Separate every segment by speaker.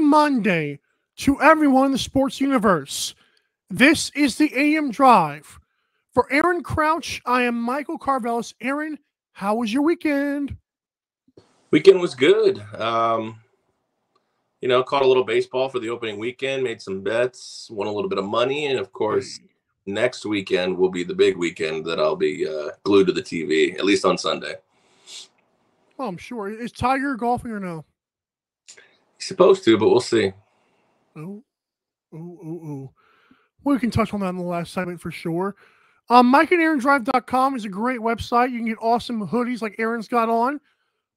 Speaker 1: Monday to everyone in the sports universe. This is the AM Drive. For Aaron Crouch, I am Michael Carvelis. Aaron, how was your weekend?
Speaker 2: Weekend was good. Caught a little baseball for the opening weekend, made some bets, won a little bit of money, and of course, next weekend will be the big weekend that I'll be glued to the TV, at least on Sunday.
Speaker 1: Well, I'm sure. Is Tiger golfing or no?
Speaker 2: He's supposed to, but we'll see.
Speaker 1: Oh. We can touch on that in the last segment for sure. MikeandAaronDrive.com is a great website. You can get awesome hoodies like Aaron's got on.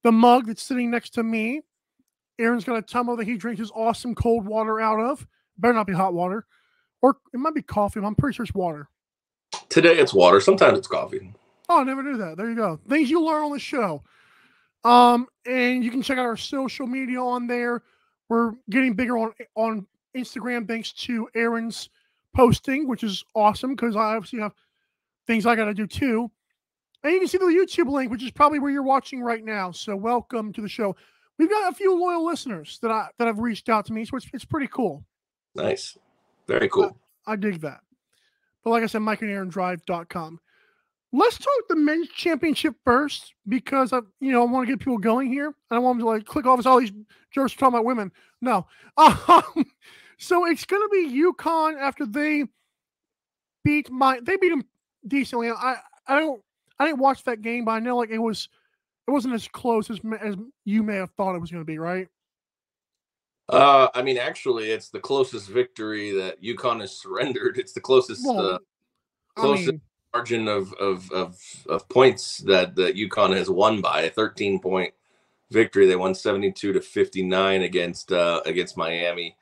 Speaker 1: The mug that's sitting next to me. Aaron's got a tumbler that he drinks his awesome cold water out of. Better not be hot water. Or it might be coffee, but I'm pretty sure it's water.
Speaker 2: Today it's water. Sometimes it's coffee.
Speaker 1: Oh, I never knew that. There you go. Things you learn on the show. And you can check out our social media on there. We're getting bigger on Instagram thanks to Aaron's posting, which is awesome because I obviously have things I got to do too. And you can see the YouTube link, which is probably where you're watching right now. So welcome to the show. We've got a few loyal listeners that have reached out to me, so it's pretty cool.
Speaker 2: Nice. Very cool.
Speaker 1: I dig that. But like I said, MikeandAaronDrive.com. Let's talk the men's championship first because I want to get people going here. I don't want them to click off all these jerks talking about women. No. So it's going to be UConn after they beat them decently. I didn't watch that game, but I know it wasn't as close as you may have thought it was going to be, right?
Speaker 2: Actually, it's the closest victory that UConn has surrendered. It's the closest margin of points that UConn has won by, a 13-point victory. They won 72-59 against Miami.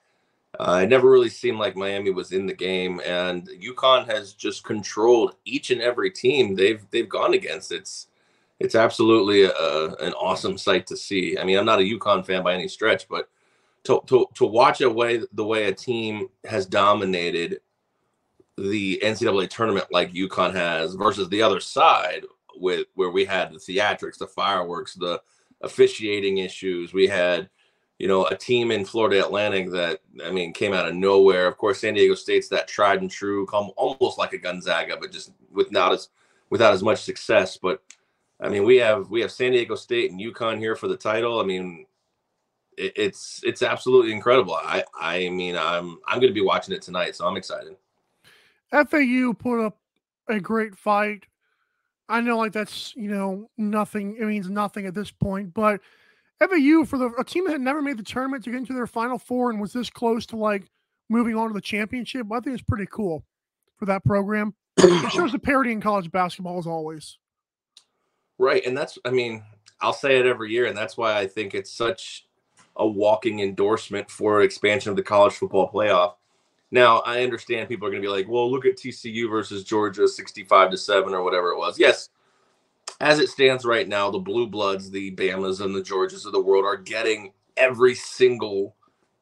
Speaker 2: It never really seemed like Miami was in the game, and UConn has just controlled each and every team they've gone against. It's absolutely an awesome sight to see. I mean, I'm not a UConn fan by any stretch, but to watch the way a team has dominated the NCAA tournament like UConn has versus the other side where we had the theatrics, the fireworks, the officiating issues. We had a team in Florida Atlantic that, came out of nowhere. Of course, San Diego State's that tried and true, almost like a Gonzaga, but just without as much success. But we have San Diego State and UConn here for the title. It's absolutely incredible. I'm going to be watching it tonight, so I'm excited.
Speaker 1: FAU put up a great fight. I know that's nothing. It means nothing at this point, but FAU, for a team that had never made the tournament to get into their Final Four and was this close to moving on to the championship, I think it's pretty cool for that program. It shows the parity in college basketball as always.
Speaker 2: Right, and I'll say it every year, and that's why I think it's such a walking endorsement for expansion of the college football playoff. Now, I understand people are going to be like, well, look at TCU versus Georgia 65-7 or whatever it was. Yes. As it stands right now, the Blue Bloods, the Bamas, and the Georgias of the world are getting every single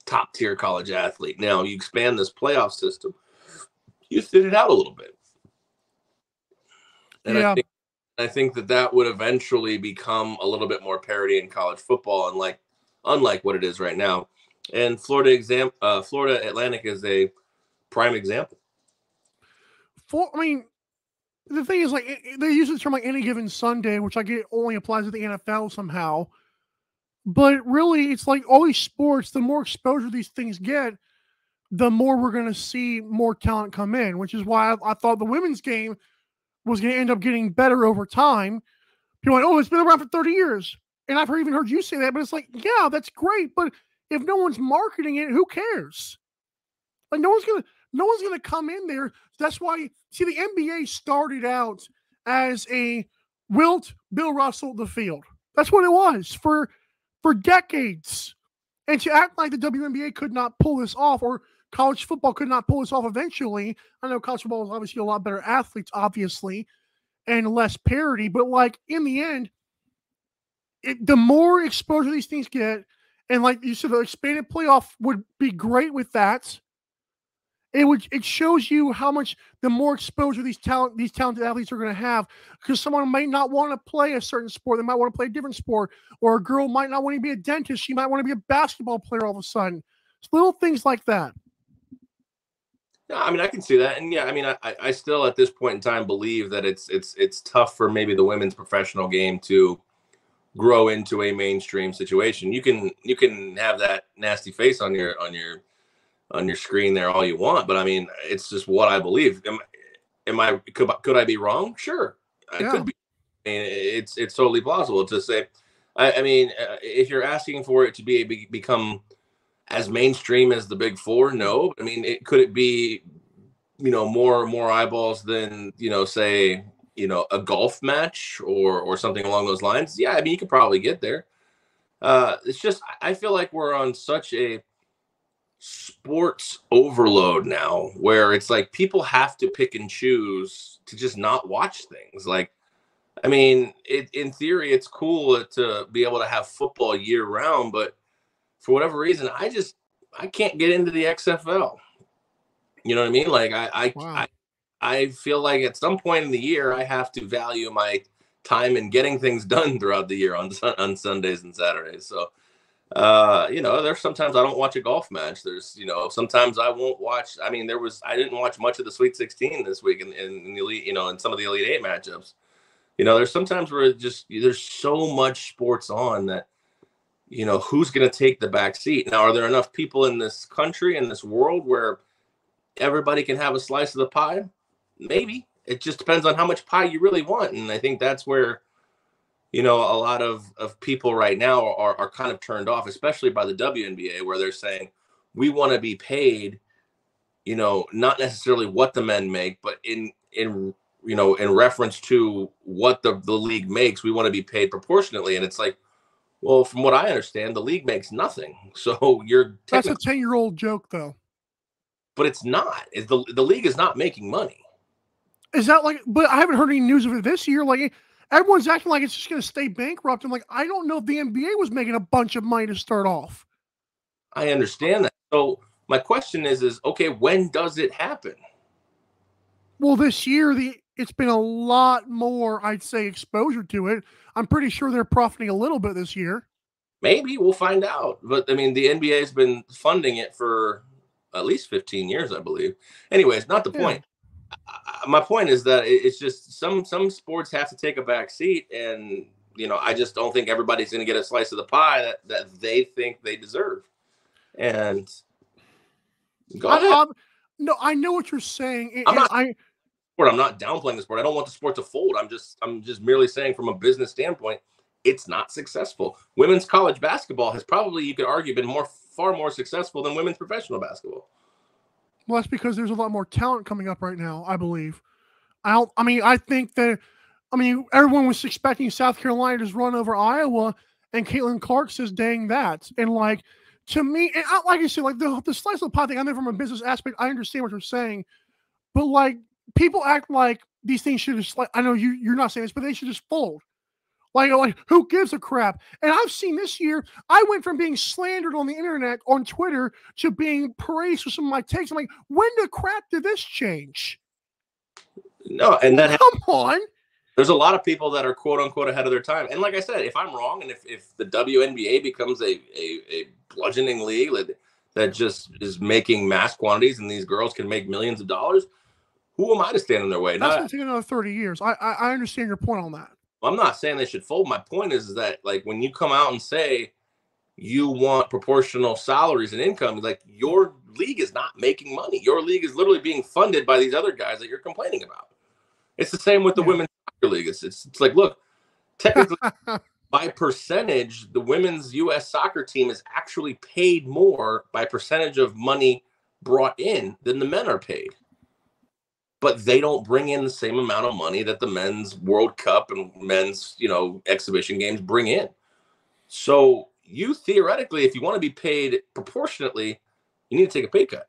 Speaker 2: top-tier college athlete. Now, you expand this playoff system, you thin it out a little bit. And yeah. I think that would eventually become a little bit more parity in college football, unlike what it is right now. And Florida Atlantic is a prime example.
Speaker 1: The thing is, they use the term any given Sunday, which I get only applies to the NFL somehow. But really, it's all these sports, the more exposure these things get, the more we're going to see more talent come in, which is why I thought the women's game was going to end up getting better over time. People are like, oh, it's been around for 30 years. And I've even heard you say that, but it's yeah, that's great. But if no one's marketing it, who cares? No one's gonna come in there. That's why the NBA started out as a Wilt, Bill Russell, the field. That's what it was for decades. And to act like the WNBA could not pull this off, or college football could not pull this off eventually. I know college football is obviously a lot better athletes, obviously, and less parity. But in the end, the more exposure these things get, and like you said, the expanded playoff would be great with that. It shows you how much the more exposure these talented athletes are going to have, because someone might not want to play a certain sport. They might want to play a different sport, or a girl might not want to be a dentist. She might want to be a basketball player all of a sudden. It's little things like that.
Speaker 2: Yeah, I mean, I can see that, and yeah, I mean, I still at this point in time believe that it's tough for maybe the women's professional game to grow into a mainstream situation. You can have that nasty face on your screen there all you want, but I mean, it's just what I believe. Could I be wrong? Sure, I
Speaker 1: Yeah.
Speaker 2: could be. I mean, it's totally plausible to say. I mean, if you're asking for it to become as mainstream as the Big Four, no. I mean, could it be, more eyeballs than, say, a golf match or something along those lines? Yeah, I mean, you could probably get there. It's just I feel like we're on such a sports overload now where it's like people have to pick and choose to just not watch things. Like, I mean, in theory, it's cool to be able to have football year round, but for whatever reason, I can't get into the XFL. You know what I mean? Like
Speaker 1: Wow.
Speaker 2: I feel like at some point in the year, I have to value my time in getting things done throughout the year on Sundays and Saturdays. So, there's sometimes I don't watch a golf match. There's, sometimes I won't watch. I mean, I didn't watch much of the Sweet 16 this week in the elite, in some of the Elite Eight matchups. There's sometimes where there's so much sports on that, who's going to take the back seat? Now, are there enough people in this country, in this world, where everybody can have a slice of the pie? Maybe. It just depends on how much pie you really want. And I think that's where, a lot of people right now are kind of turned off, especially by the WNBA, where they're saying, we want to be paid, not necessarily what the men make, but in reference to what the league makes, we want to be paid proportionately. And it's like, well, from what I understand, the league makes nothing. So
Speaker 1: That's a 10-year-old joke, though.
Speaker 2: But it's not. The league is not making money.
Speaker 1: Is that like? But I haven't heard any news of it this year. Like, everyone's acting like it's just going to stay bankrupt. I'm like, I don't know if the NBA was making a bunch of money to start off.
Speaker 2: I understand that. So my question is okay, when does it happen?
Speaker 1: Well, this year it's been a lot more, I'd say, exposure to it. I'm pretty sure they're profiting a little bit this year.
Speaker 2: Maybe we'll find out. But I mean, the NBA has been funding it for at least 15 years, I believe. Anyways, not the point. My point is that it's just some sports have to take a back seat, and I just don't think everybody's going to get a slice of the pie that they think they deserve. And go ahead.
Speaker 1: No, I know what you're saying.
Speaker 2: I'm not downplaying the sport. I don't want the sport to fold. I'm just merely saying, from a business standpoint, it's not successful. Women's college basketball has probably, you could argue, been far more successful than women's professional basketball.
Speaker 1: Well, that's because there's a lot more talent coming up right now, I believe. I think that, everyone was expecting South Carolina to just run over Iowa, and Caitlin Clark says, dang that. And like, to me, and like I said, like the slice of the pie thing, I mean, from a business aspect, I understand what you're saying, but like, people act like these things should just, like, I know you're not saying this, but they should just fold. Like, who gives a crap? And I've seen this year, I went from being slandered on the internet, on Twitter, to being praised for some of my takes. I'm like, when the crap did this change?
Speaker 2: No, and that
Speaker 1: come on.
Speaker 2: There's a lot of people that are quote unquote ahead of their time. And like I said, if I'm wrong, and if the WNBA becomes a bludgeoning league that just is making mass quantities and these girls can make millions of dollars, who am I to stand in their way?
Speaker 1: That's going to take another 30 years. I understand your point on that.
Speaker 2: I'm not saying they should fold. My point is that, like, when you come out and say you want proportional salaries and income, like, your league is not making money. Your league is literally being funded by these other guys that you're complaining about. It's the same with the women's soccer league. It's like, look, technically, by percentage, the women's U.S. soccer team is actually paid more by percentage of money brought in than the men are paid. But they don't bring in the same amount of money that the men's World Cup and men's, exhibition games bring in. So you theoretically, if you want to be paid proportionately, you need to take a pay cut.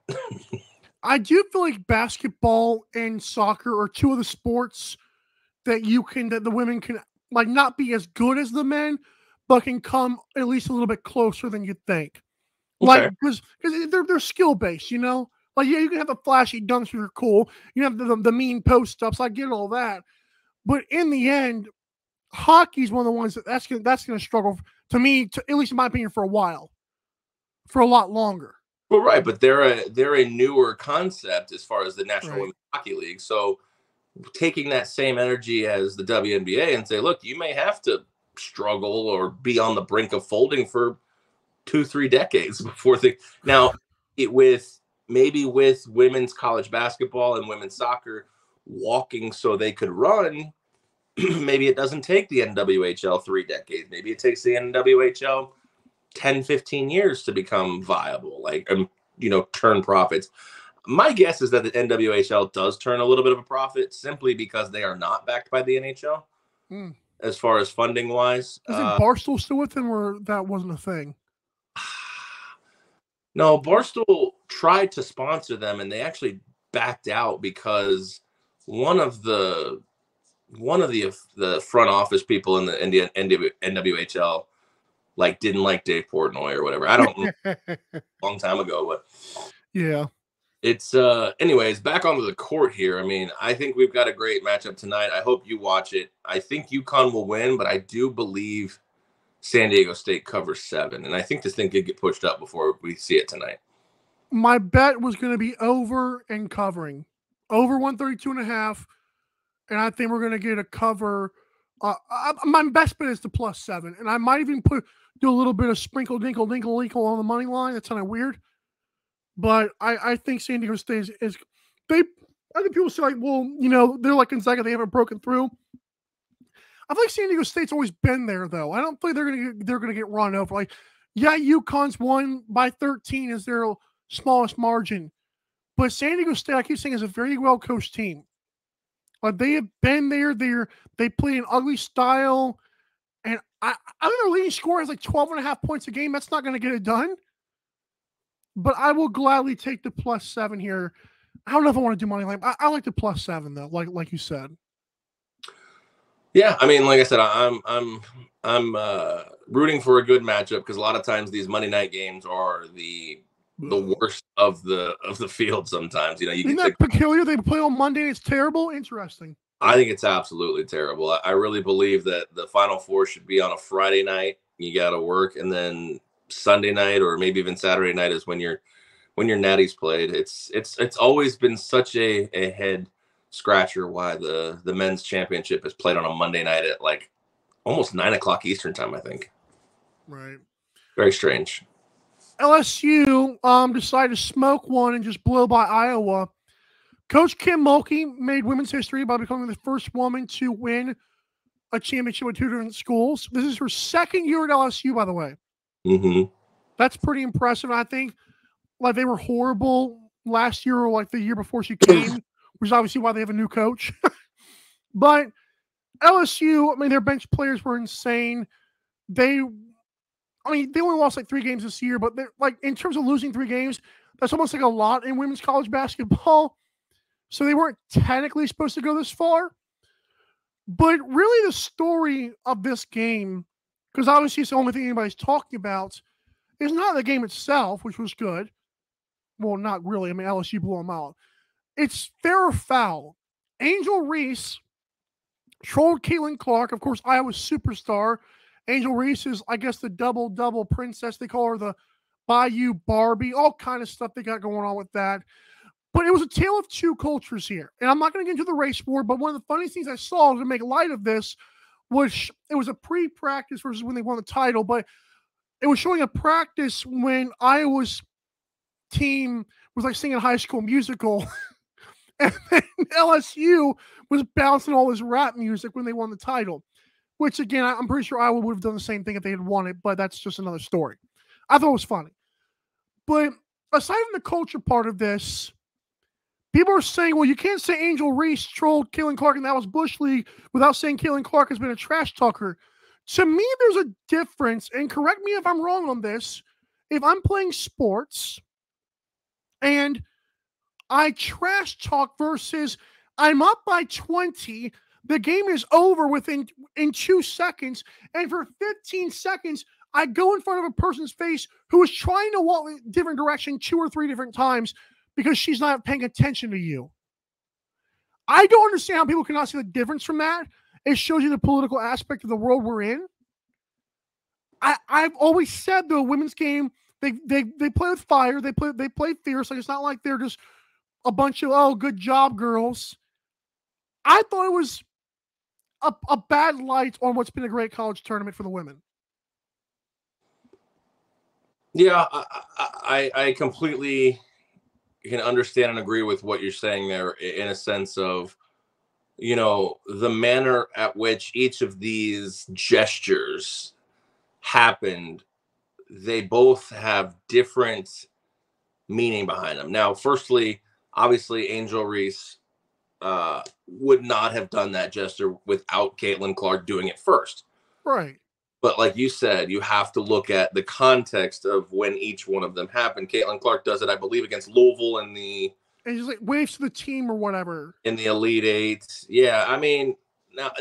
Speaker 1: I do feel like basketball and soccer are two of the sports that the women can, like, not be as good as the men, but can come at least a little bit closer than you think.
Speaker 2: Okay.
Speaker 1: Like, because they're skill based, Like, yeah, you can have the flashy dunks that are cool. You have the mean post ups. I get all that, but in the end, hockey's one of the ones that's going to struggle, to me, at least in my opinion, for a while, for a lot longer.
Speaker 2: Well, right, but they're a newer concept as far as the National
Speaker 1: Right.
Speaker 2: Women's Hockey League. So taking that same energy as the WNBA and say, look, you may have to struggle or be on the brink of folding for 2-3 decades before the now it with maybe with women's college basketball and women's soccer walking so they could run. Maybe it doesn't take the NWHL 3 decades. Maybe it takes the NWHL 10-15 years to become viable, like turn profits. My guess is that the NWHL does turn a little bit of a profit simply because they are not backed by the NHL
Speaker 1: Hmm.
Speaker 2: as far as funding wise.
Speaker 1: Isn't Barstool still with them, or that wasn't a thing?
Speaker 2: No, Barstool tried to sponsor them, and they actually backed out because one of the front office people in the NWHL like didn't like Dave Portnoy or whatever. I don't know, a long time ago, but
Speaker 1: yeah.
Speaker 2: It's anyways, back onto the court here. I mean, I think we've got a great matchup tonight. I hope you watch it. I think UConn will win, but I do believe San Diego State covers 7. And I think this thing could get pushed up before we see it tonight.
Speaker 1: My bet was going to be over and covering. Over 132.5. And I think we're going to get a cover. My best bet is the +7. And I might even do a little bit of sprinkle, dinkle, dinkle, dinkle on the money line. That's kind of weird. But I think San Diego State is I think people say, like, well, they're like Gonzaga, they haven't broken through. I feel like San Diego State's always been there, though. I don't think they're gonna get run over. Like, yeah, UConn's won by 13 is their smallest margin, but San Diego State, I keep saying, is a very well coached team. Like, they have been there. They play an ugly style, and I think their leading score is like 12.5 points a game. That's not going to get it done. But I will gladly take the +7 here. I don't know if I want to do money line. I like the +7 though, like you said.
Speaker 2: Yeah, I mean, like I said, I'm rooting for a good matchup because a lot of times these Monday night games are the worst of the field. Sometimes, you
Speaker 1: Isn't that peculiar? They play on Monday and it's terrible. Interesting.
Speaker 2: I think it's absolutely terrible. I really believe that the Final Four should be on a Friday night. You got to work, and then Sunday night or maybe even Saturday night is when your natties played. It's always been such a head scratcher why the men's championship is played on a Monday night at like almost 9:00 Eastern time, I think.
Speaker 1: Right.
Speaker 2: Very strange.
Speaker 1: LSU decided to smoke one and just blow by Iowa. Coach Kim Mulkey made women's history by becoming the first woman to win a championship with 2 different schools. This is her second year at LSU, by the way.
Speaker 2: Mm-hmm.
Speaker 1: That's pretty impressive. I think like they were horrible last year or like the year before she came, which is obviously why they have a new coach. But LSU, I mean, their bench players were insane. They only lost like 3 games this year, but they're like, in terms of losing 3 games, that's almost like a lot in women's college basketball. So they weren't technically supposed to go this far. But really the story of this game, because obviously it's the only thing anybody's talking about, is not the game itself, which was good. Well, not really. I mean, LSU blew them out. It's fair or foul. Angel Reese trolled Caitlin Clark, of course, Iowa's superstar. Angel Reese is, I guess, the double-double princess. They call her the Bayou Barbie, all kind of stuff they got going on with that. But it was a tale of 2 cultures here. And I'm not going to get into the race war, but one of the funniest things I saw to make light of this was it was a pre-practice versus when they won the title, but it was showing a practice when Iowa's team was like singing High School Musical. And then LSU was bouncing all this rap music when they won the title, which, again, I'm pretty sure Iowa would have done the same thing if they had won it, but that's just another story. I thought it was funny. But aside from the culture part of this, people are saying, well, you can't say Angel Reese trolled Caitlin Clark and that was Bush League without saying Caitlin Clark has been a trash talker. To me, there's a difference, and correct me if I'm wrong on this. If I'm playing sports and I trash talk versus I'm up by 20, the game is over in 2 seconds, and for 15 seconds, I go in front of a person's face who is trying to walk in a different direction 2 or 3 different times because she's not paying attention to you. I don't understand how people cannot see the difference from that. It shows you the political aspect of the world we're in. I've always said the women's game They play with fire. They play fierce. Like, it's not like they're just a bunch of good job girls. I thought it was a bad light on what's been a great college tournament for the women.
Speaker 2: Yeah, I completely can understand and agree with what you're saying there, in a sense of, the manner at which each of these gestures happened. They both have different meaning behind them. Now, firstly, obviously, Angel Reese would not have done that gesture without Caitlin Clark doing it first.
Speaker 1: Right.
Speaker 2: But like you said, you have to look at the context of when each one of them happened. Caitlin Clark does it, I believe, against Louisville in the
Speaker 1: and just like waves to the team or whatever
Speaker 2: in the Elite Eight. Yeah, I mean,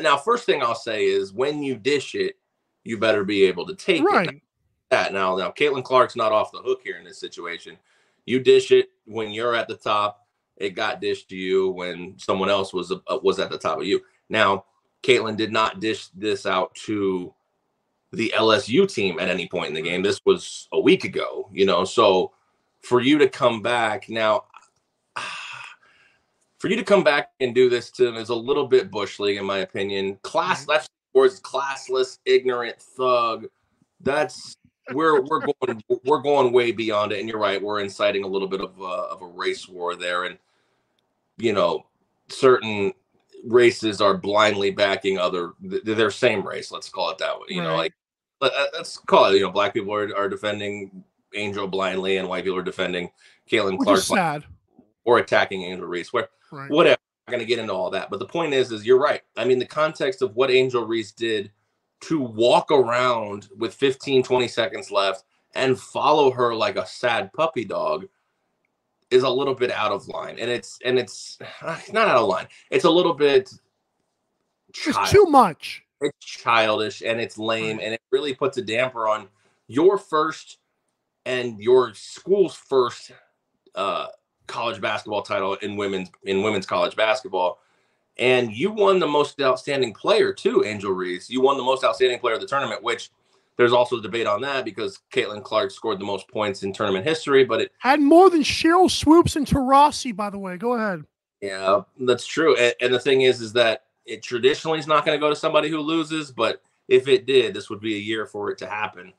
Speaker 2: now, first thing I'll say is when you dish it, you better be able to take it. Now, Caitlin Clark's not off the hook here in this situation. You dish it when you're at the top. It got dished to you when someone else was at the top of you. Now, Caitlin did not dish this out to the LSU team at any point in the game. This was a week ago, so for you to come back now, and do this to him is a little bit bush league, in my opinion. That's classless, ignorant thug. That's we're going way beyond it. And you're right, we're inciting a little bit of a race war there, and certain races are blindly backing their same race. Let's call it that way. Let's call it. Black people are defending Angel blindly, and white people are defending Caitlin Clark.
Speaker 1: Sad.
Speaker 2: Or attacking Angel Reese. Whatever. I'm not going to get into all that. But the point is you're right. I mean, the context of what Angel Reese did to walk around with 15, 20 seconds left and follow her like a sad puppy dog is a little bit out of line. And it's not out of line. It's a little bit
Speaker 1: it's too much.
Speaker 2: It's childish and it's lame, and it really puts a damper on your first and your school's first college basketball title in women's college basketball. And you won the most outstanding player too, Angel Reese. You won the most outstanding player of the tournament, which there's also a debate on that because Caitlin Clark scored the most points in tournament history, but it
Speaker 1: had more than Cheryl Swoops and Taurasi, by the way. Go ahead.
Speaker 2: Yeah, that's true. And the thing is that it traditionally is not going to go to somebody who loses, but if it did, this would be a year for it to happen.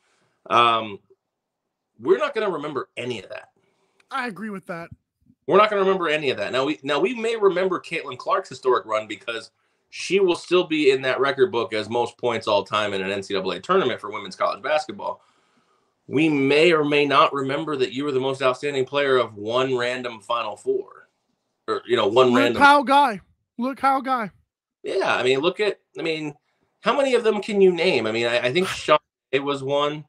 Speaker 2: We're not going to remember any of that.
Speaker 1: I agree with that.
Speaker 2: We're not going to remember any of that. Now we may remember Caitlin Clark's historic run because she will still be in that record book as most points all time in an NCAA tournament for women's college basketball. We may or may not remember that you were the most outstanding player of one random Final Four, or random
Speaker 1: Kyle guy. Look, Kyle guy.
Speaker 2: Yeah, I mean, how many of them can you name? I mean, I think Sean was one.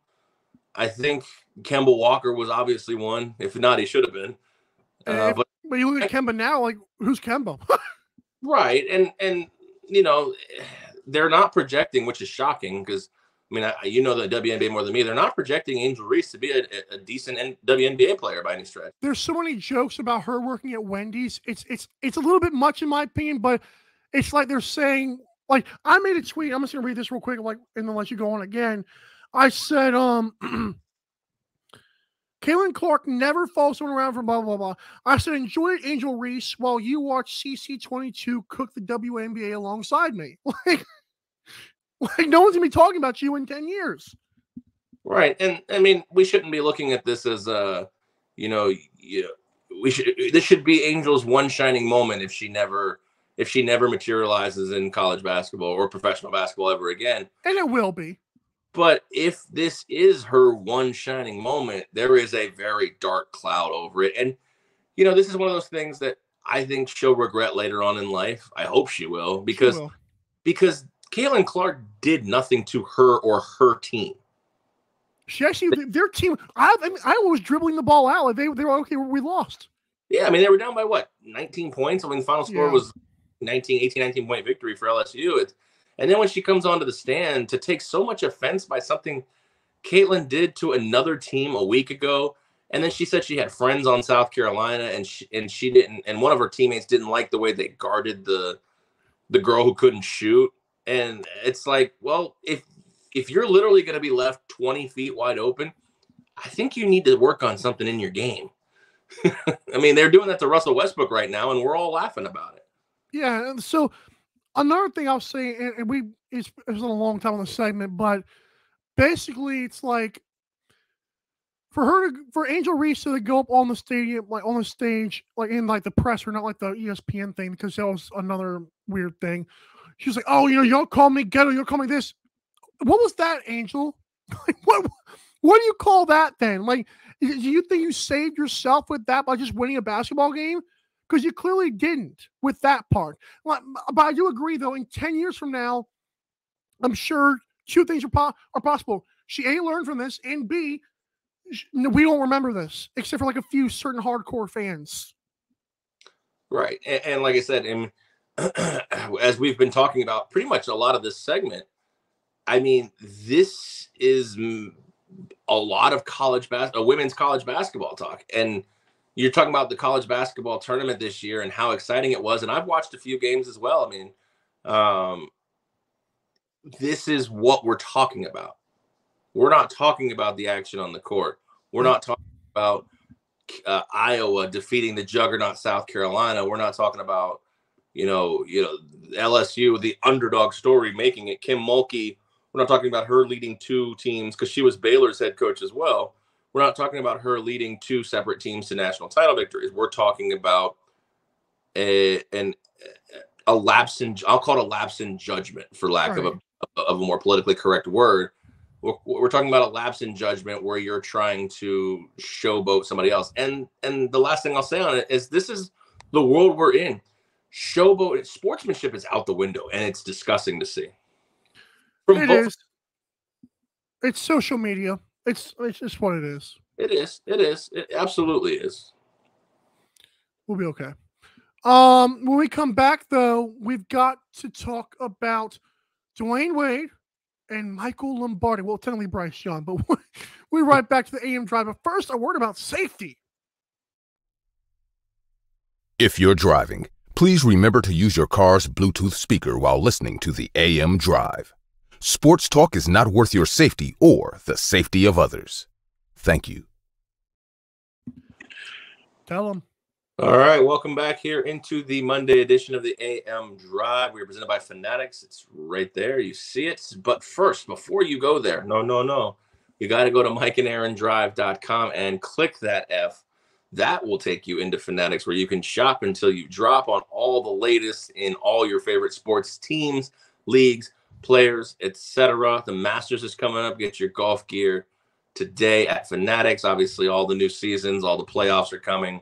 Speaker 2: I think Kemba Walker was obviously one. If not, he should have been.
Speaker 1: But you look at Kemba now, like, who's Kemba?
Speaker 2: Right, and they're not projecting, which is shocking because, I mean, the WNBA more than me. They're not projecting Angel Reese to be a decent WNBA player by any stretch.
Speaker 1: There's so many jokes about her working at Wendy's. It's a little bit much in my opinion, but it's like they're saying, like, I made a tweet. I'm just gonna read this real quick, like, and then let you go on again. I said, Caitlin Clark never follows someone around for blah, blah, blah. I said, enjoy it, Angel Reese, while you watch CC22 cook the WNBA alongside me. Like no one's going to be talking about you in 10 years.
Speaker 2: Right. And, I mean, we shouldn't be looking at this as, this should be Angel's one shining moment if she never materializes in college basketball or professional basketball ever again.
Speaker 1: And it will be.
Speaker 2: But if this is her one shining moment, there is a very dark cloud over it. And, this is one of those things that I think she'll regret later on in life. I hope she will, because Caitlin Clark did nothing to her or her team.
Speaker 1: She actually, their team, I was dribbling the ball out. Like they were okay, we lost.
Speaker 2: Yeah, I mean, they were down by what, 19 points? I mean, the final score was 19 point victory for LSU. And then when she comes onto the stand to take so much offense by something Caitlin did to another team a week ago, and then she said she had friends on South Carolina, and she didn't, and one of her teammates didn't like the way they guarded the girl who couldn't shoot. And it's like, well, if you're literally going to be left 20 feet wide open, I think you need to work on something in your game. I mean, they're doing that to Russell Westbrook right now, and we're all laughing about it.
Speaker 1: Yeah, and so another thing I'll say, and it's been a long time on the segment, but basically it's like for Angel Reese to go up on the stadium, like on the stage, like in like the presser, not like the ESPN thing, because that was another weird thing. She was like, "Oh, you don't call me ghetto, you'll call me this." What was that, Angel? Like, what do you call that then? Like, do you think you saved yourself with that by just winning a basketball game? Because you clearly didn't with that part. But I do agree, though, in 10 years from now, I'm sure two things are possible. She A, learned from this, and B, we don't remember this, except for like a few certain hardcore fans.
Speaker 2: Right. And like I said, as we've been talking about pretty much a lot of this segment, I mean, this is a lot of women's college basketball talk. And you're talking about the college basketball tournament this year and how exciting it was. And I've watched a few games as well. I mean, this is what we're talking about. We're not talking about the action on the court. We're not talking about Iowa defeating the juggernaut South Carolina. We're not talking about, LSU, the underdog story, making it. Kim Mulkey, we're not talking about her leading two teams because she was Baylor's head coach as well. We're not talking about her leading two separate teams to national title victories. We're talking about a lapse in, I'll call it a lapse in judgment, for lack of a more politically correct word. We're talking about a lapse in judgment where you're trying to showboat somebody else. And the last thing I'll say on it is this is the world we're in. Showboat, sportsmanship is out the window, and it's disgusting to see.
Speaker 1: It is. It's social media. It's just what it is.
Speaker 2: It is. It absolutely is.
Speaker 1: We'll be okay. When we come back, though, we've got to talk about Dwayne Wade and Michael Lombardi. Well, technically Bryce Young, but we're right back to the AM Drive. But first, a word about safety.
Speaker 3: If you're driving, please remember to use your car's Bluetooth speaker while listening to the AM Drive. Sports talk is not worth your safety or the safety of others. Thank you.
Speaker 1: Tell them.
Speaker 2: All right, welcome back here into the Monday edition of the AM Drive. We are presented by Fanatics. It's right there. You see it. But first, before you go there, no. You got to go to mikeandaarondrive.com and click that F. That will take you into Fanatics, where you can shop until you drop on all the latest in all your favorite sports teams, leagues, players, etc. The Masters is coming up. Get your golf gear today at Fanatics. Obviously, all the new seasons, all the playoffs are coming.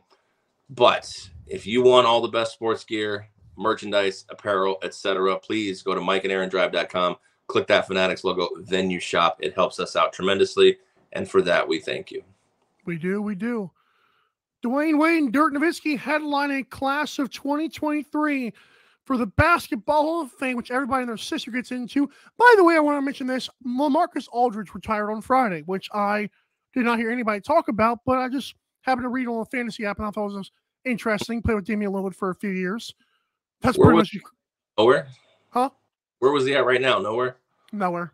Speaker 2: But if you want all the best sports gear, merchandise, apparel, etc., please go to mikeandaarondrive.com, click that Fanatics logo, then you shop. It helps us out tremendously, and for that, we thank you.
Speaker 1: We do. Dwayne Wade and Dirk Nowitzki headline a class of 2023 for the Basketball Hall of Fame, which everybody and their sister gets into. By the way, I want to mention this. LaMarcus Aldridge retired on Friday, which I did not hear anybody talk about, but I just happened to read on the fantasy app, and I thought it was interesting. Played with Damian Lillard for a few years. That's pretty much
Speaker 2: nowhere.
Speaker 1: Huh?
Speaker 2: Where was he at right now? Nowhere.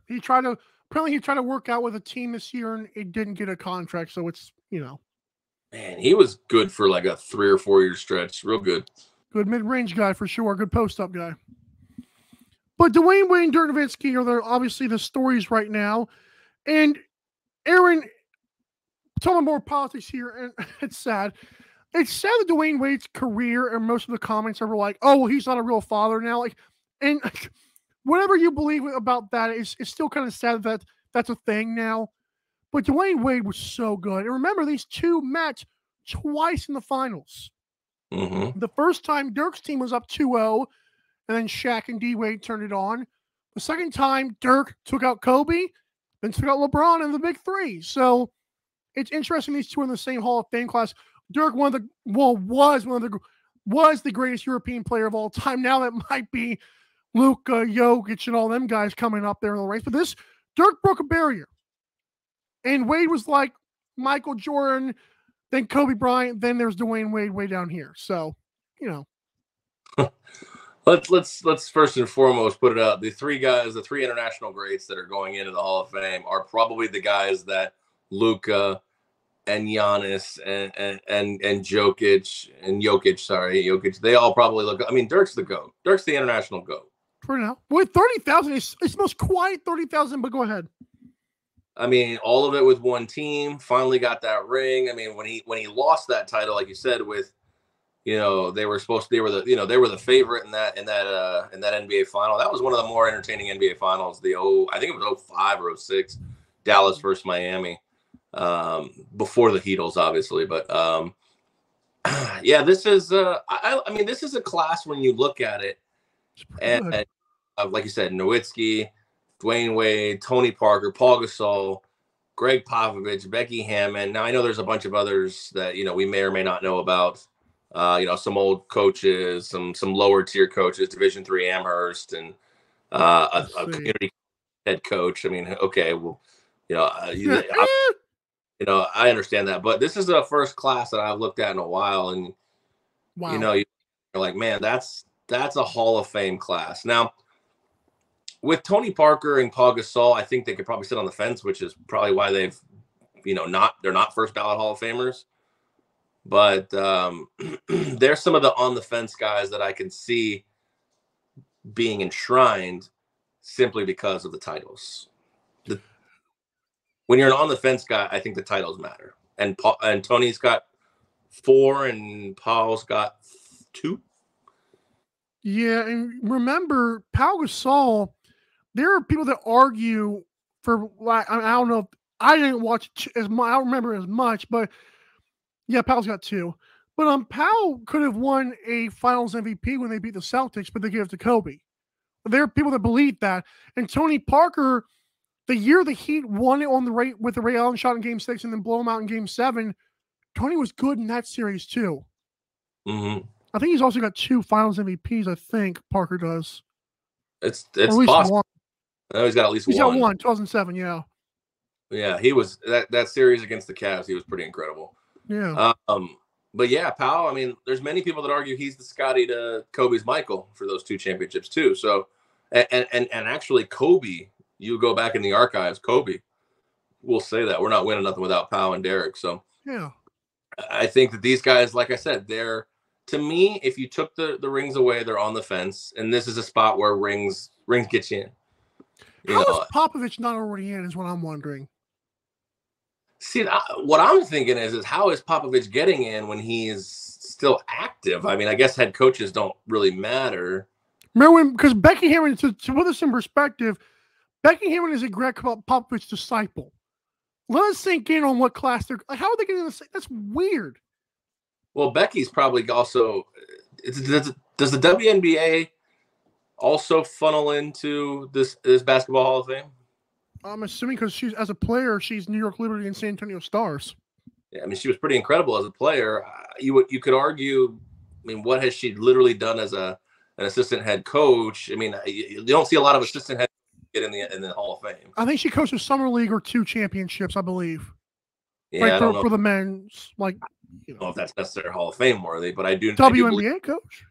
Speaker 1: He tried to work out with a team this year, and it didn't get a contract. So it's
Speaker 2: Man, he was good for like a 3 or 4 year stretch. Real good.
Speaker 1: Good mid-range guy for sure. Good post-up guy. But Dwayne Wade and Dirk Nowitzki are obviously the stories right now. And Aaron, talking more politics here, and it's sad. It's sad that Dwayne Wade's career and most of the comments are like, "Oh, well, he's not a real father now." Like, and whatever you believe about that, it's still kind of sad that that's a thing now. But Dwayne Wade was so good. And remember, these two met twice in the finals.
Speaker 2: Mm-hmm.
Speaker 1: The first time, Dirk's team was up 2-0, and then Shaq and D-Wade turned it on. The second time, Dirk took out Kobe, then took out LeBron in the big three. So it's interesting these two are in the same Hall of Fame class. Dirk was the greatest European player of all time. Now that might be Luka, Jokic, and all them guys coming up there in the race. But this, Dirk broke a barrier. And Wade was like Michael Jordan, then Kobe Bryant, then there's Dwayne Wade way down here. So,
Speaker 2: Let's first and foremost put it out. The three international greats that are going into the Hall of Fame are probably the guys that Luka and Giannis and Jokic, Jokic, they all probably look. I mean, Dirk's the GOAT. Dirk's the international GOAT.
Speaker 1: For now, with 30,000, it's the most quiet 30,000. But go ahead.
Speaker 2: I mean, all of it with one team. Finally got that ring. I mean, when he lost that title, like you said, with they were the favorite in that NBA final. That was one of the more entertaining NBA finals. I think it was 05 or 06, Dallas versus Miami. Before the Heatles, obviously, but yeah, this is I mean, this is a class when you look at it, and like you said, Nowitzki, Dwayne Wade, Tony Parker, Paul Gasol, Greg Popovich, Becky Hammond. Now I know there's a bunch of others that we may or may not know about. Some old coaches, some lower tier coaches, Division III Amherst, and a community head coach. I mean, okay, well, I understand that, but this is the first class that I've looked at in a while, and you're like, man, that's a Hall of Fame class. Now, with Tony Parker and Paul Gasol, I think they could probably sit on the fence, which is probably why they've, they're not first ballot Hall of Famers. But there's some of the on the fence guys that I can see being enshrined simply because of the titles. When you're an on the fence guy, I think the titles matter. And Tony's got 4 and Paul's got 2.
Speaker 1: Yeah, and remember, Pau Gasol, there are people that argue for, like, I don't know, I didn't watch as much, I don't remember as much, but yeah, Pau's got 2. But Pau could have won a Finals MVP when they beat the Celtics, but they gave it to Kobe. There are people that believe that. And Tony Parker, the year the Heat won it with the Ray Allen shot in Game 6 and then blow him out in Game 7, Tony was good in that series too.
Speaker 2: Mm-hmm.
Speaker 1: I think he's also got 2 Finals MVPs. I think Parker does.
Speaker 2: It's possible. I know he's got at least one.
Speaker 1: He's got 1, 2007. Yeah.
Speaker 2: Yeah, he was that series against the Cavs. He was pretty incredible.
Speaker 1: Yeah.
Speaker 2: But yeah, Pau. I mean, there's many people that argue he's the Scotty to Kobe's Michael for those 2 championships too. So, and actually, Kobe. You go back in the archives, Kobe will say that we're not winning nothing without Pau and Derek. So
Speaker 1: yeah, I
Speaker 2: think that these guys, like I said, they're, to me, if you took the rings away, they're on the fence. And this is a spot where rings get you in.
Speaker 1: How is Popovich not already in is what I'm wondering.
Speaker 2: See, what I'm thinking is how is Popovich getting in when he's still active? I mean, I guess head coaches don't really matter.
Speaker 1: Remember because Becky Hammond, to put this in perspective, Becky Hammond is a Greg Popovich disciple. Let us sink in on what class they're. Like, how are they getting this? That's weird.
Speaker 2: Well, Becky's probably also. Does the WNBA also funnel into this Basketball Hall of Fame?
Speaker 1: I'm assuming because as a player, she's New York Liberty and San Antonio Stars.
Speaker 2: Yeah, I mean, she was pretty incredible as a player. You could argue. I mean, what has she literally done as an assistant head coach? I mean, you don't see a lot of assistant head. Get in the Hall of Fame.
Speaker 1: I think she coached a summer league or 2 championships, I believe.
Speaker 2: Yeah,
Speaker 1: like for the men's, like.
Speaker 2: I don't know if that's necessarily Hall of Fame worthy, but I do.
Speaker 1: WNBA coach.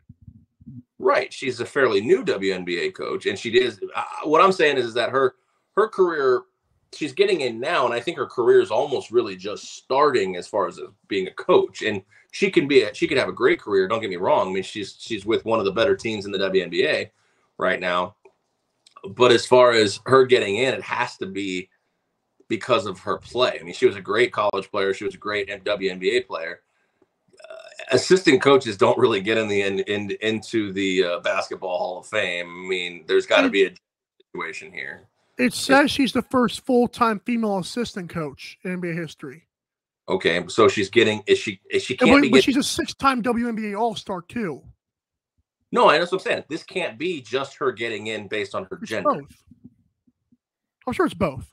Speaker 2: Right, she's a fairly new WNBA coach, and she is. What I'm saying is that her career, she's getting in now, and I think her career is almost really just starting as far as being a coach. And she could have a great career. Don't get me wrong. I mean, she's with one of the better teams in the WNBA right now. But as far as her getting in, it has to be because of her play. I mean, she was a great college player. She was a great WNBA player. Assistant coaches don't really get into the Basketball Hall of Fame. I mean, there's got to be a situation here.
Speaker 1: It says she's the first full-time female assistant coach in NBA history.
Speaker 2: Okay, so she's getting. Is she?
Speaker 1: But she's a 6-time WNBA All-Star too.
Speaker 2: No, that's what I'm saying. This can't be just her getting in based on her gender.
Speaker 1: Both. I'm sure it's both.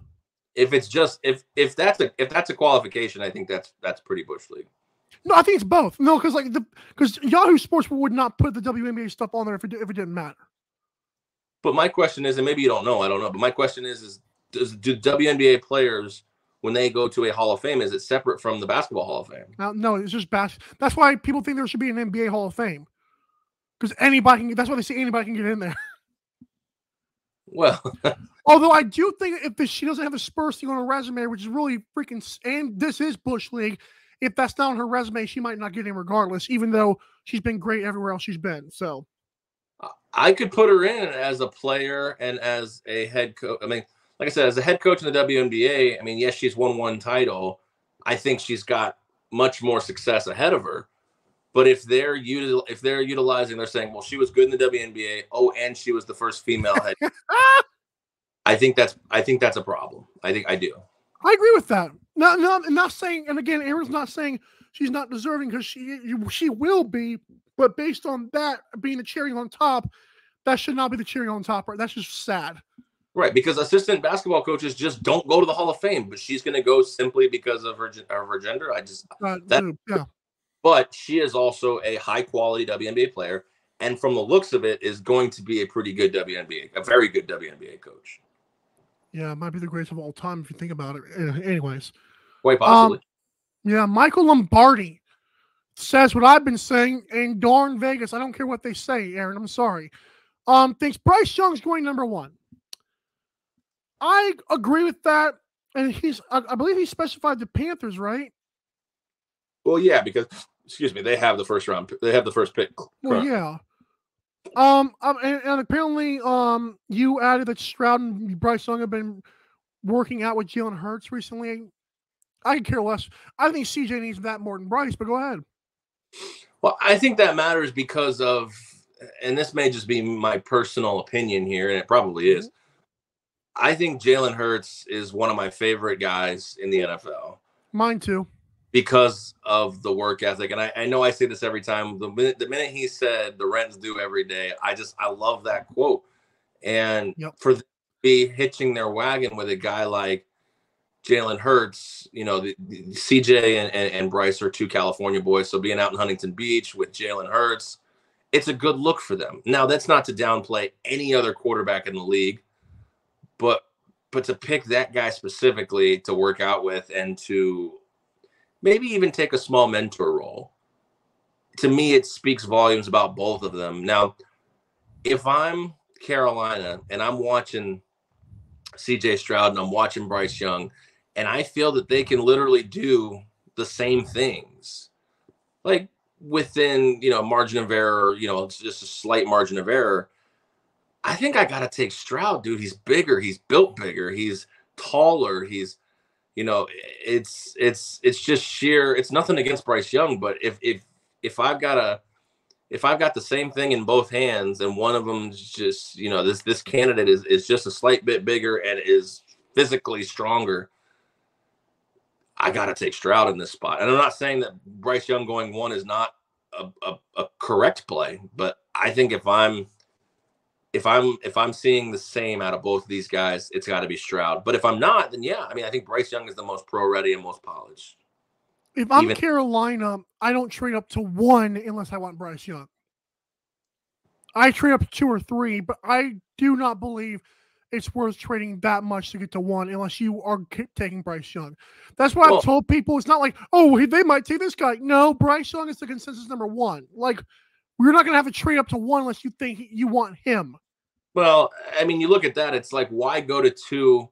Speaker 2: If it's just if that's a qualification, I think that's pretty bush league.
Speaker 1: No, I think it's both. No, because Yahoo Sports would not put the WNBA stuff on there if it didn't matter.
Speaker 2: But my question is, and maybe you don't know, I don't know. But my question is do WNBA players, when they go to a Hall of Fame, is it separate from the Basketball Hall of Fame?
Speaker 1: No, it's just basketball. That's why people think there should be an NBA Hall of Fame. Because anybody can. That's why they say anybody can get in there.
Speaker 2: Well,
Speaker 1: although I do think if she doesn't have a Spurs thing on her resume, which is really freaking, and this is Bush League, if that's not on her resume, she might not get in regardless, even though she's been great everywhere else she's been. So
Speaker 2: I could put her in as a player and as a head coach. I mean, like I said, as a head coach in the WNBA, I mean, yes, she's won one title. I think she's got much more success ahead of her. But if they're utilizing, they're saying, well, she was good in the WNBA. Oh, and she was the first female head. I think that's a problem. I do.
Speaker 1: I agree with that. Not saying, and again, Aaron's not saying she's not deserving, because she will be, but based on that being the cherry on top, that should not be the cherry on top, right? That's just sad.
Speaker 2: Right, because assistant basketball coaches just don't go to the Hall of Fame, but she's going to go simply because of her gender.
Speaker 1: Yeah.
Speaker 2: But she is also a high quality WNBA player, and from the looks of it, is going to be a very good WNBA coach.
Speaker 1: Yeah, it might be the greatest of all time if you think about it. Anyways,
Speaker 2: quite possibly.
Speaker 1: Yeah, Michael Lombardi says what I've been saying, and darn Vegas, I don't care what they say, Aaron. I'm sorry. Thinks Bryce Young's going number 1. I agree with that, and I believe he specified the Panthers, right?
Speaker 2: Well, yeah, because they have the first round. They have the first pick.
Speaker 1: Well, yeah. And apparently, you added that Stroud and Bryce Young have been working out with Jalen Hurts recently. I could care less. I think CJ needs that more than Bryce, but go ahead.
Speaker 2: Well, I think that matters because of, and this may just be my personal opinion here, and it probably is. I think Jalen Hurts is one of my favorite guys in the NFL.
Speaker 1: Mine too.
Speaker 2: Because of the work ethic. And I know I say this every time. The minute he said the rent's due every day, I love that quote. And for them to be hitching their wagon with a guy like Jalen Hurts, the CJ and Bryce are 2 California boys. So being out in Huntington Beach with Jalen Hurts, it's a good look for them. Now, that's not to downplay any other quarterback in the league, but to pick that guy specifically to work out with and to maybe even take a small mentor role, to me, it speaks volumes about both of them. Now, if I'm Carolina and I'm watching CJ Stroud and I'm watching Bryce Young, and I feel that they can literally do the same things, like within, margin of error, it's just a slight margin of error, I think I got to take Stroud, dude. He's bigger. He's built bigger. He's taller. He's, it's just sheer. It's nothing against Bryce Young, but if I've got the same thing in both hands, and one of them is just, this candidate is just a slight bit bigger and is physically stronger, I got to take Stroud in this spot. And I'm not saying that Bryce Young going 1 is not a correct play, but I think if I'm seeing the same out of both of these guys, it's got to be Stroud. But if I'm not, then yeah, I think Bryce Young is the most pro ready and most polished.
Speaker 1: If I'm Carolina, I don't trade up to 1 unless I want Bryce Young. I trade up to 2 or 3, but I do not believe it's worth trading that much to get to 1 unless you are taking Bryce Young. That's why I've told people. It's not like, oh, they might take this guy. No, Bryce Young is the consensus number 1. Like, we're not going to have a trade up to 1 unless you think you want him.
Speaker 2: Well, you look at that. It's like, why go to 2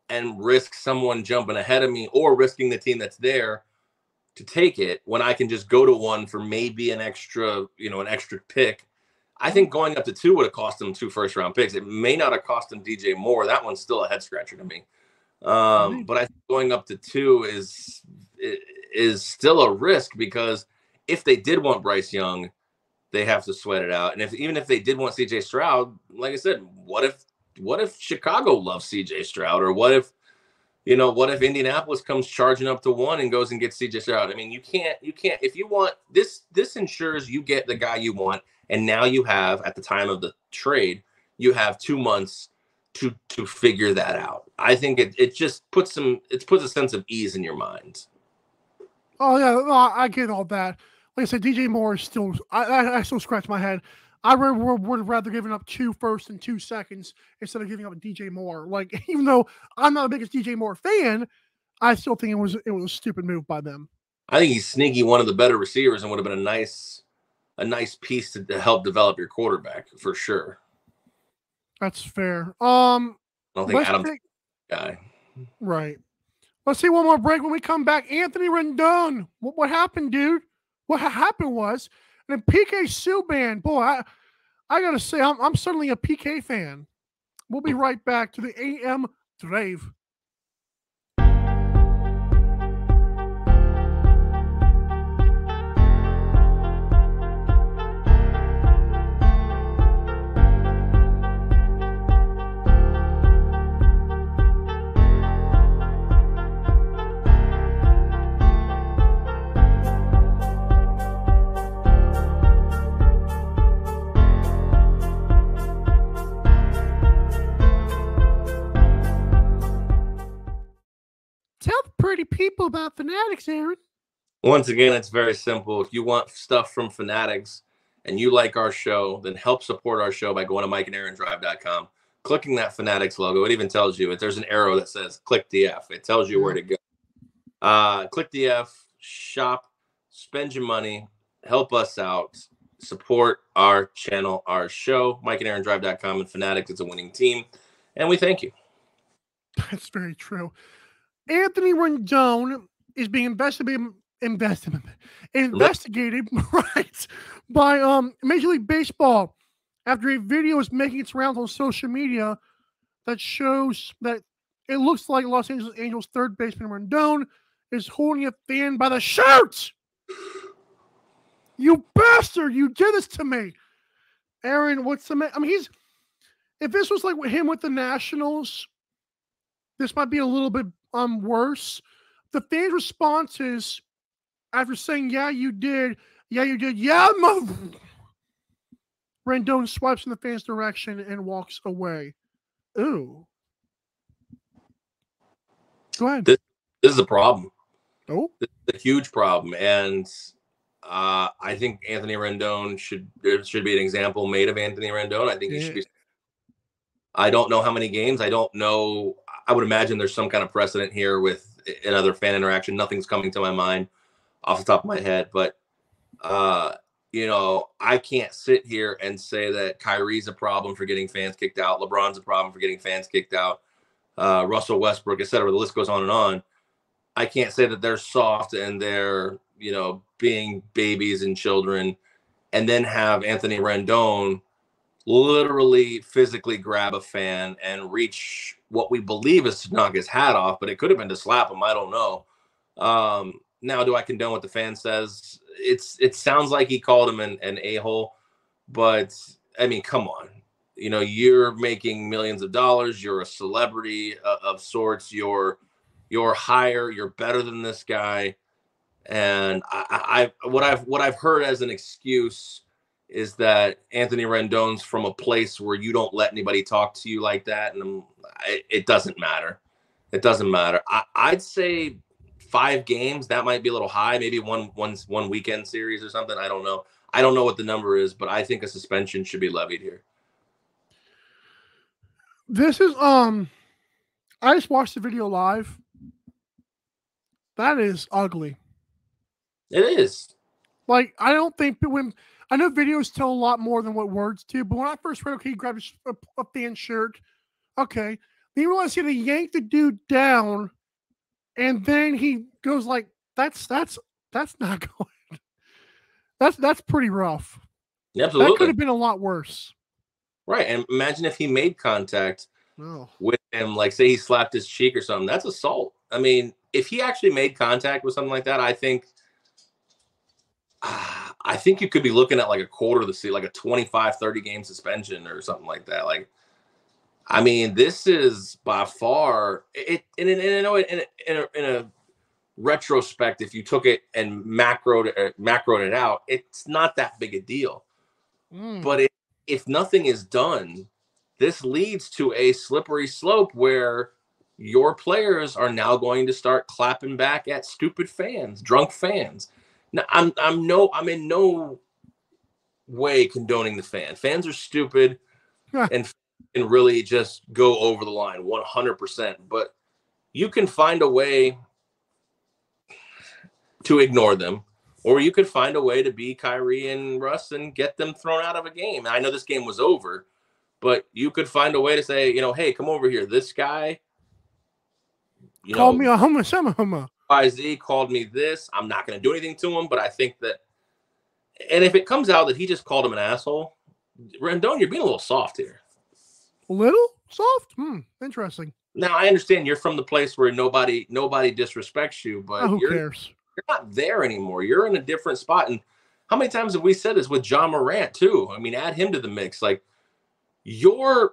Speaker 2: and risk someone jumping ahead of me or risking the team that's there to take it when I can just go to 1 for maybe an extra pick? I think going up to 2 would have cost them 2 first-round picks. It may not have cost them DJ Moore. That one's still a head-scratcher to me. But I think going up to 2 is still a risk, because if they did want Bryce Young, they have to sweat it out. And even if they did want CJ Stroud, like I said, what if Chicago loves CJ Stroud? Or what if Indianapolis comes charging up to 1 and goes and gets CJ Stroud? You can't, if you want this ensures you get the guy you want. And now you have, at the time of the trade, you have 2 months to figure that out. I think it just puts a sense of ease in your mind.
Speaker 1: Oh yeah, I get all that. Like I said, DJ Moore is still. I still scratch my head. I would have rather given up 2 firsts and 2 seconds instead of giving up a DJ Moore. Like, even though I'm not the biggest DJ Moore fan, I still think it was a stupid move by them.
Speaker 2: I think he's sneaky one of the better receivers and would have been a nice piece to help develop your quarterback for sure.
Speaker 1: That's fair.
Speaker 2: I don't think
Speaker 1: Let's
Speaker 2: Adam's
Speaker 1: take
Speaker 2: the guy.
Speaker 1: right. Let's see one more break. When we come back, Anthony Rendon. What happened, dude? What happened was, and then PK Subban. Boy, I gotta say, I'm suddenly a PK fan. We'll be right back to the AM Drive. Tell the pretty people about Fanatics, Aaron.
Speaker 2: Once again, it's very simple. If you want stuff from Fanatics and you like our show, then help support our show by going to mikeandaarondrive.com, clicking that Fanatics logo. It even tells you, there's an arrow that says click DF. It tells you where to go. Click DF, shop, spend your money, help us out, support our channel, our show. mikeandaarondrive.com and Fanatics. It's a winning team, and we thank you.
Speaker 1: That's very true. Anthony Rendon is being investigated right by Major League Baseball after a video is making its rounds on social media that shows that it looks like Los Angeles Angels third baseman Rendon is holding a fan by the shirt. You bastard! You did this to me, Aaron. What's the? I mean, if this was like him with the Nationals, this might be a little bit worse. The fans' responses after saying, yeah, you did, yeah, mother. Rendon swipes in the fans' direction and walks away. Ooh. Go ahead.
Speaker 2: This is a problem.
Speaker 1: Oh?
Speaker 2: This is a huge problem. And I think Anthony Rendon should be an example made of Anthony Rendon. I think he should be. I don't know how many games. I don't know. I would imagine there's some kind of precedent here with another fan interaction. Nothing's coming to my mind off the top of my head, but I can't sit here and say that Kyrie's a problem for getting fans kicked out. LeBron's a problem for getting fans kicked out. Russell Westbrook, et cetera. The list goes on and on. I can't say that they're soft and they're, being babies and children, and then have Anthony Rendon literally physically grab a fan and reach what we believe is to knock his hat off, but it could have been to slap him. I don't know. Now, do I condone what the fan says? It sounds like he called him an a-hole, but I mean, come on. You're making millions of dollars. You're a celebrity of sorts. You're higher. You're better than this guy. And what I've heard as an excuse is that Anthony Rendon's from a place where you don't let anybody talk to you like that. And it doesn't matter. It doesn't matter. I'd say 5 games. That might be a little high. Maybe one weekend series or something. I don't know. I don't know what the number is, but I think a suspension should be levied here.
Speaker 1: This is, I just watched the video live. That is ugly.
Speaker 2: It is.
Speaker 1: Like, I don't think I know videos tell a lot more than what words do, but when I first read, okay, he grabbed a fan shirt. Okay. Then you realize he had to yank the dude down, and then he goes like, that's not going. That's pretty rough.
Speaker 2: Absolutely.
Speaker 1: That could have been a lot worse.
Speaker 2: Right. And imagine if he made contact with him, like say he slapped his cheek or something. That's assault. I mean, if he actually made contact with something like that, I think you could be looking at like a quarter of the season, like a 25-30 game suspension or something like that. Like, I mean, this is by far it. And in a retrospect, if you took it and macroed it out, it's not that big a deal. But if nothing is done, this leads to a slippery slope where your players are now going to start clapping back at stupid fans, drunk fans. Now, I'm in no way condoning the fan. Fans are stupid and really just go over the line 100%. But you can find a way to ignore them, or you could find a way to be Kyrie and Russ and get them thrown out of a game. I know this game was over, but you could find a way to say, hey, come over here. This guy,
Speaker 1: call me a homo.
Speaker 2: YZ called me this. I'm not going to do anything to him, but I think that, and if it comes out that he just called him an asshole, Rendon, you're being a little soft here.
Speaker 1: A little soft? Interesting.
Speaker 2: Now I understand you're from the place where nobody disrespects you, but
Speaker 1: who cares?
Speaker 2: You're not there anymore. You're in a different spot. And how many times have we said this with John Morant too? I mean, add him to the mix. Like, you're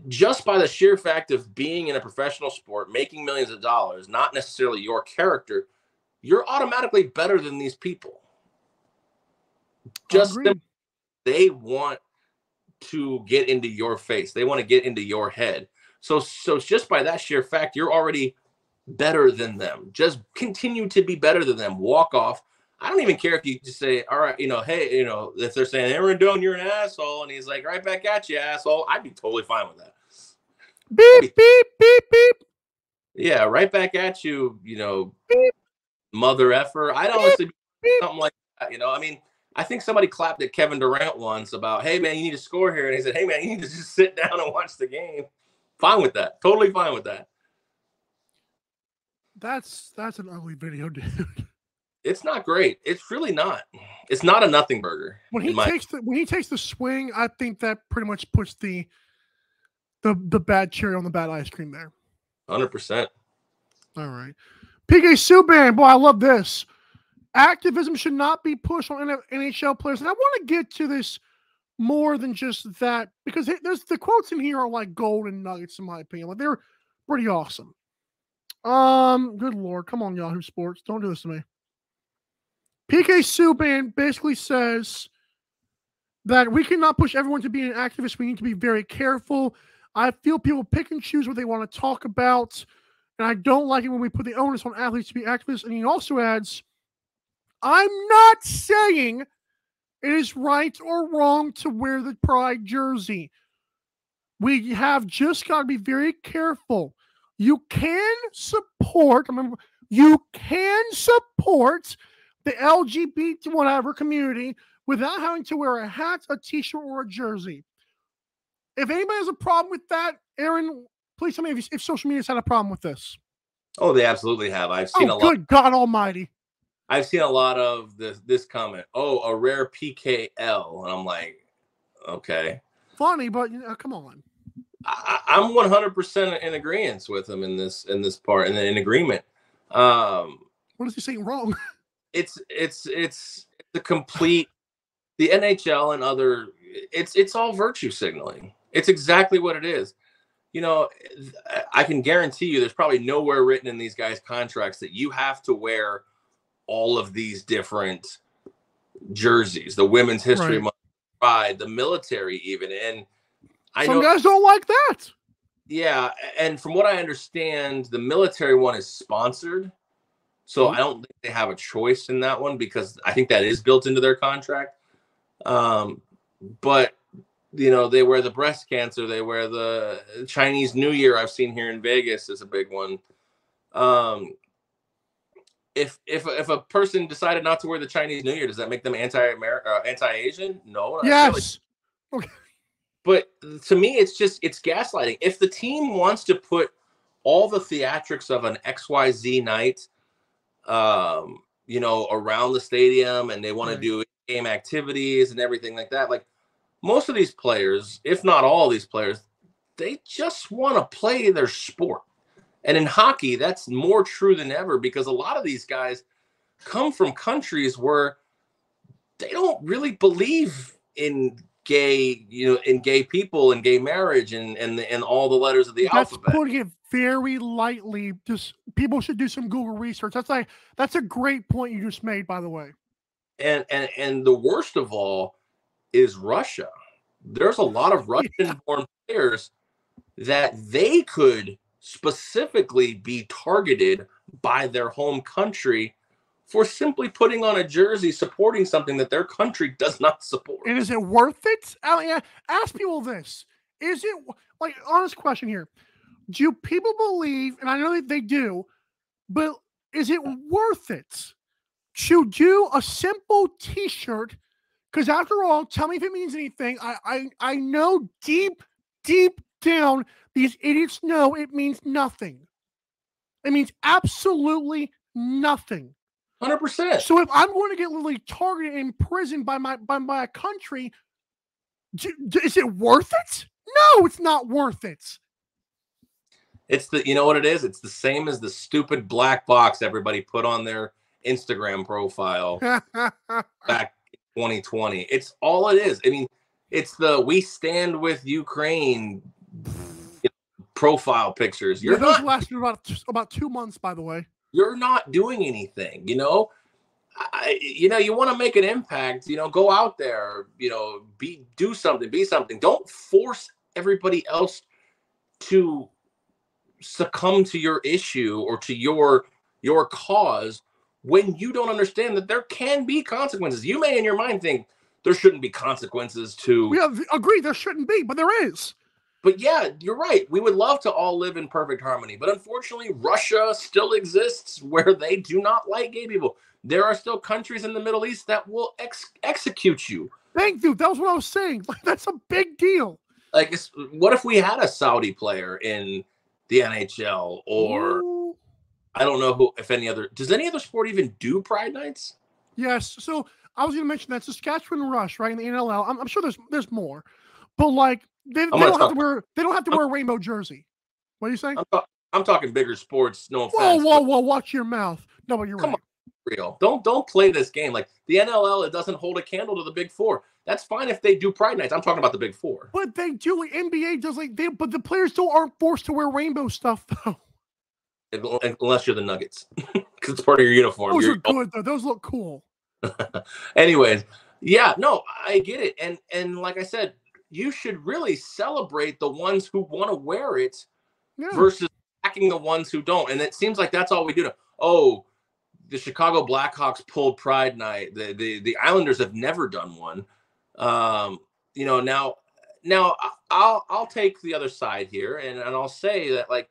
Speaker 2: just by the sheer fact of being in a professional sport, making millions of dollars, not necessarily your character, you're automatically better than these people. Just they want to get into your face. They want to get into your head. So just by that sheer fact, you're already better than them. Just continue to be better than them. Walk off. I don't even care if you just say, all right, hey, if they're saying, hey, Rendon, you're an asshole, and he's like, right back at you, asshole, I'd be totally fine with that.
Speaker 1: Beep, beep, beep, beep.
Speaker 2: Yeah, right back at you, beep. Mother effer. I'd honestly be something like that, I mean, I think somebody clapped at Kevin Durant once about, hey, man, you need to score here. And he said, hey, man, you need to just sit down and watch the game. Fine with that. Totally fine with that.
Speaker 1: That's an ugly video, dude.
Speaker 2: It's not great. It's really not. It's not a nothing burger.
Speaker 1: When he takes the swing, I think that pretty much puts the bad cherry on the bad ice cream there.
Speaker 2: 100%.
Speaker 1: All right. PK Subban, boy, I love this. Activism should not be pushed on NHL players. And I want to get to this more than just that, because there's the quotes in here are like golden nuggets, in my opinion. Like, they're pretty awesome. Good Lord. Come on, Yahoo Sports. Don't do this to me. PK Subban basically says that we cannot push everyone to be an activist. We need to be very careful. I feel people pick and choose what they want to talk about, and I don't like it when we put the onus on athletes to be activists. And he also adds, I'm not saying it is right or wrong to wear the Pride jersey. We have just got to be very careful. You can support the LGBT whatever community without having to wear a hat, a t-shirt, or a jersey. If anybody has a problem with that, Aaron, please tell me if social media's had a problem with this.
Speaker 2: Oh, they absolutely have. I've seen a lot.
Speaker 1: Good God Almighty.
Speaker 2: I've seen a lot of this comment. Oh, a rare PKL. And I'm like, okay.
Speaker 1: Funny, but come on.
Speaker 2: I'm 100% in agreement with him in this part and in agreement.
Speaker 1: What is he saying wrong?
Speaker 2: It's the complete, the NHL and other, it's all virtue signaling. It's exactly what it is. I can guarantee you there's probably nowhere written in these guys' contracts that you have to wear all of these different jerseys, the Women's History Month, Pride, the military even. And
Speaker 1: some guys don't like that.
Speaker 2: Yeah. And from what I understand, the military one is sponsored. So I don't think they have a choice in that one, because I think that is built into their contract. But they wear the breast cancer, they wear the Chinese New Year. I've seen here in Vegas is a big one. If a person decided not to wear the Chinese New Year, does that make them anti-Asian? No.
Speaker 1: Yes. Okay.
Speaker 2: But to me, it's gaslighting. If the team wants to put all the theatrics of an XYZ night, around the stadium, and they want to do game activities and everything like that, like most of these players, if not all these players, they just want to play their sport. And in hockey, that's more true than ever, because a lot of these guys come from countries where they don't really believe in gay people and gay marriage and all the letters of the alphabet.
Speaker 1: That's putting it very lightly. Just people should do some Google research. That's a great point you just made, by the way.
Speaker 2: And the worst of all is Russia. There's a lot of Russian-born players that they could specifically be targeted by their home country for simply putting on a jersey supporting something that their country does not support.
Speaker 1: And is it worth it? Ask people this. Is it, like, honest question here. Do people believe, and I know that they do, but is it worth it to do a simple t-shirt? Because after all, tell me if it means anything. I know deep deep down, these idiots know it means nothing. It means absolutely nothing.
Speaker 2: 100%.
Speaker 1: So if I'm going to get literally targeted and imprisoned by my country, is it worth it? No, it's not worth it.
Speaker 2: It's you know what it is? It's the same as the stupid black box everybody put on their Instagram profile back in 2020. It's all it is. I mean, it's the "We stand with Ukraine" profile pictures.
Speaker 1: Those lasted about 2 months, by the way.
Speaker 2: You're not doing anything, you want to make an impact, go out there, do something, be something. Don't force everybody else to succumb to your issue or to your cause when you don't understand that there can be consequences. You may in your mind think there shouldn't be consequences to.
Speaker 1: Yeah, agree, there shouldn't be, but there is.
Speaker 2: But yeah, you're right. We would love to all live in perfect harmony. But unfortunately, Russia still exists where they do not like gay people. There are still countries in the Middle East that will execute you.
Speaker 1: Thank you. That was what I was saying. Like, that's a big deal.
Speaker 2: Like, what if we had a Saudi player in the NHL or I don't know if any other. Does any other sport even do Pride Nights?
Speaker 1: Yes. So I was going to mention that Saskatchewan Rush, right, in the NLL. I'm sure there's more, but like they don't have to wear a rainbow jersey. What are you saying?
Speaker 2: I'm talking bigger sports. No offense.
Speaker 1: Whoa! Watch your mouth. No, but you're right.
Speaker 2: On, real. Don't play this game like the NLL. It doesn't hold a candle to the Big Four. That's fine if they do Pride Nights. I'm talking about the Big Four.
Speaker 1: But they do. Like NBA does. But the players still aren't forced to wear rainbow stuff though.
Speaker 2: Unless you're the Nuggets, because it's part of your uniform.
Speaker 1: Those are good though. Those look cool.
Speaker 2: Anyways, yeah, no, I get it, and like I said, you should really celebrate the ones who want to wear it versus attacking the ones who don't. And it seems like that's all we do. The Chicago Blackhawks pulled Pride Night. The Islanders have never done one. Now I'll take the other side here, and I'll say that like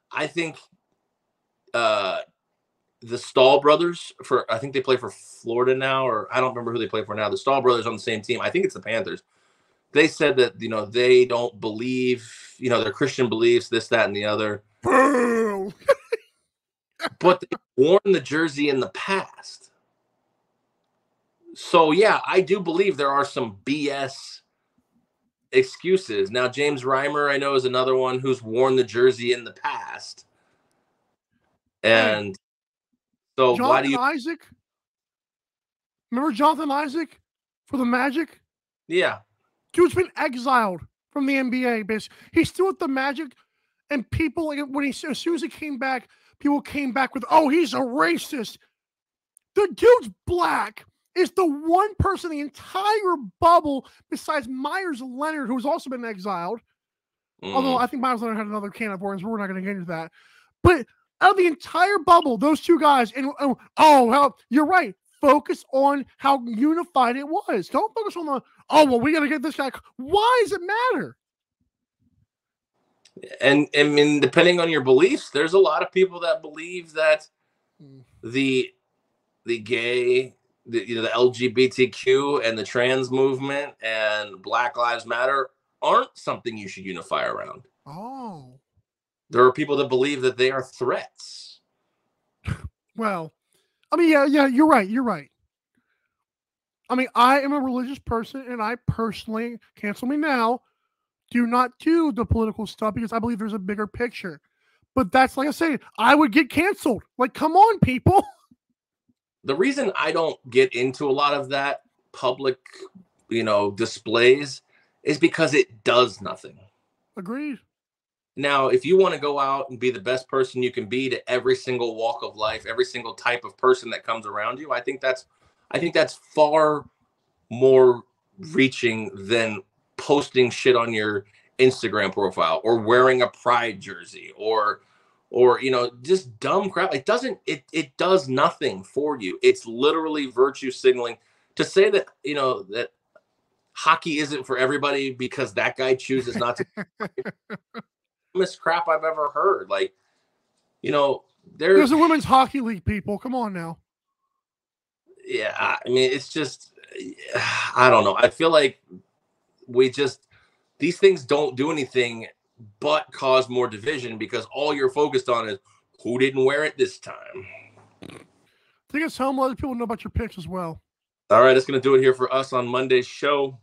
Speaker 2: I think the Stahl brothers I think they play for Florida now, or I don't remember who they play for now. The Stahl brothers on the same team. I think it's the Panthers. They said that, they don't believe, their Christian beliefs, this, that, and the other. But they've worn the jersey in the past. So, yeah, I do believe there are some BS excuses. Now, James Reimer, I know, is another one who's worn the jersey in the past. And so
Speaker 1: Jonathan
Speaker 2: why do you...
Speaker 1: Isaac? Remember Jonathan Isaac for the Magic?
Speaker 2: Yeah.
Speaker 1: Dude's been exiled from the NBA. Basically, he's still at the Magic, and people as soon as he came back, people came back with, "Oh, he's a racist." The dude's black. Is the one person in the entire bubble besides Myers Leonard, who's also been exiled. Although I think Myers Leonard had another can of worms, we're not going to get into that. But out of the entire bubble, those two guys, and you're right. Focus on how unified it was. Don't focus on we got to get this guy. Why does it matter?
Speaker 2: And I mean, depending on your beliefs, there's a lot of people that believe that the gay, the LGBTQ and the trans movement and Black Lives Matter aren't something you should unify around.
Speaker 1: Oh.
Speaker 2: There are people that believe that they are threats.
Speaker 1: Well, I mean, yeah, you're right. You're right. I mean, I am a religious person, and I personally, cancel me now, do not do the political stuff because I believe there's a bigger picture. But that's, like I say, I would get canceled. Like, come on, people.
Speaker 2: The reason I don't get into a lot of that public, displays is because it does nothing.
Speaker 1: Agreed.
Speaker 2: Now, if you want to go out and be the best person you can be to every single walk of life, every single type of person that comes around you, I think that's far more reaching than posting shit on your Instagram profile or wearing a Pride jersey or just dumb crap. It does nothing for you. It's literally virtue signaling. To say that, that hockey isn't for everybody because that guy chooses not to. Dumbest crap I've ever heard. Like, there's
Speaker 1: a women's hockey league, people. Come on now.
Speaker 2: Yeah, I mean, it's just, I don't know. I feel like we just these things don't do anything but cause more division because all you're focused on is who didn't wear it this time.
Speaker 1: I think it's how other people know about your picks as well.
Speaker 2: All right, that's going to do it here for us on Monday's show.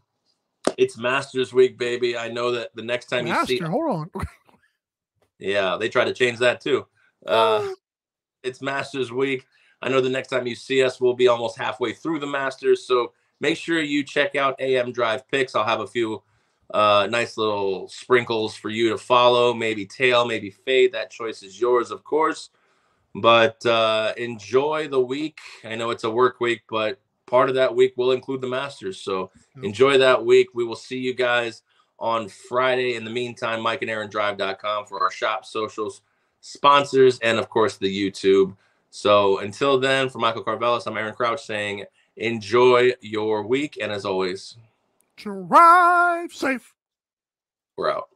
Speaker 2: It's Masters Week, baby. I know that the next time you see...
Speaker 1: Hold on.
Speaker 2: Yeah, they try to change that too. It's Masters Week. I know the next time you see us, we'll be almost halfway through the Masters. So make sure you check out AM Drive Picks. I'll have a few nice little sprinkles for you to follow. Maybe tail, maybe fade. That choice is yours, of course. But enjoy the week. I know it's a work week, but part of that week will include the Masters. So enjoy that week. We will see you guys on Friday. In the meantime, MikeandAaronDrive.com for our shop socials, sponsors, and, of course, the YouTube. So until then, for Michael Carvelis, I'm Aaron Crouch saying enjoy your week. And as always,
Speaker 1: drive safe.
Speaker 2: We're out.